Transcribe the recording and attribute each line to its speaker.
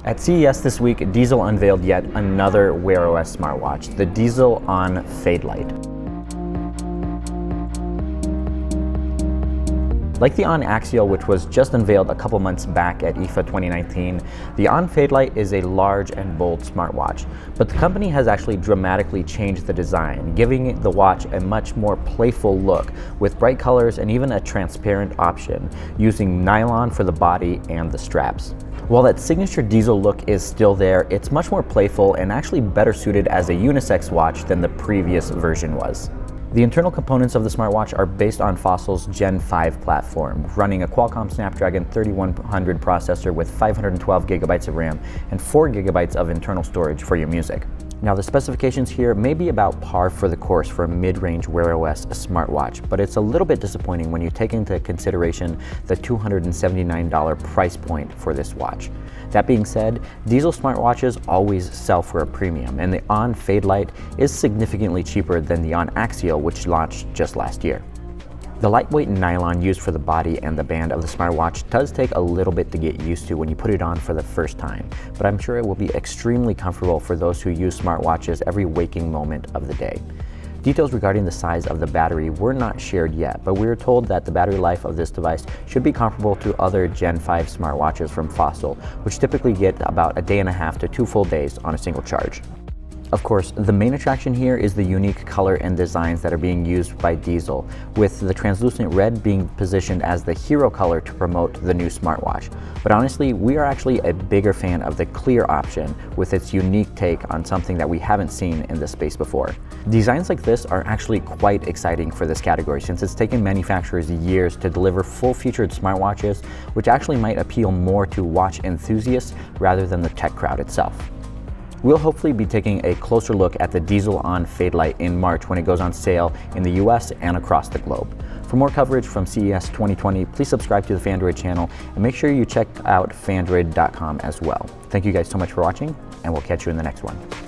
Speaker 1: At CES this week, Diesel unveiled yet another Wear OS smartwatch, the Diesel On Fadelite. Like the On Axial, which was just unveiled a couple months back at IFA 2019, the On Fadelite is a large and bold smartwatch, but the company has actually dramatically changed the design, giving the watch a much more playful look with bright colors and even a transparent option, using nylon for the body and the straps. While that signature diesel look is still there, it's much more playful and actually better suited as a unisex watch than the previous version was. The internal components of the smartwatch are based on Fossil's Gen 5 platform, running a Qualcomm Snapdragon 3100 processor with 512 gigabytes of RAM and 4 gigabytes of internal storage for your music. Now, the specifications here may be about par for the course for a mid-range Wear OS smartwatch, but it's a little bit disappointing when you take into consideration the $279 price point for this watch. That being said, Diesel smartwatches always sell for a premium, and the On Fadelite is significantly cheaper than the On Axial, which launched just last year. The lightweight nylon used for the body and the band of the smartwatch does take a little bit to get used to when you put it on for the first time, but I'm sure it will be extremely comfortable for those who use smartwatches every waking moment of the day. Details regarding the size of the battery were not shared yet, but we were told that the battery life of this device should be comparable to other Gen 5 smartwatches from Fossil, which typically get about a day and a half to 2 full days on a single charge. Of course, the main attraction here is the unique color and designs that are being used by Diesel, with the translucent red being positioned as the hero color to promote the new smartwatch. But honestly, we are actually a bigger fan of the clear option with its unique take on something that we haven't seen in this space before. Designs like this are actually quite exciting for this category, since it's taken manufacturers years to deliver full-featured smartwatches, which actually might appeal more to watch enthusiasts rather than the tech crowd itself. We'll hopefully be taking a closer look at the Diesel On Fadelite in March when it goes on sale in the US and across the globe. For more coverage from CES 2020, please subscribe to the Phandroid channel and make sure you check out phandroid.com as well. Thank you guys so much for watching, and we'll catch you in the next one.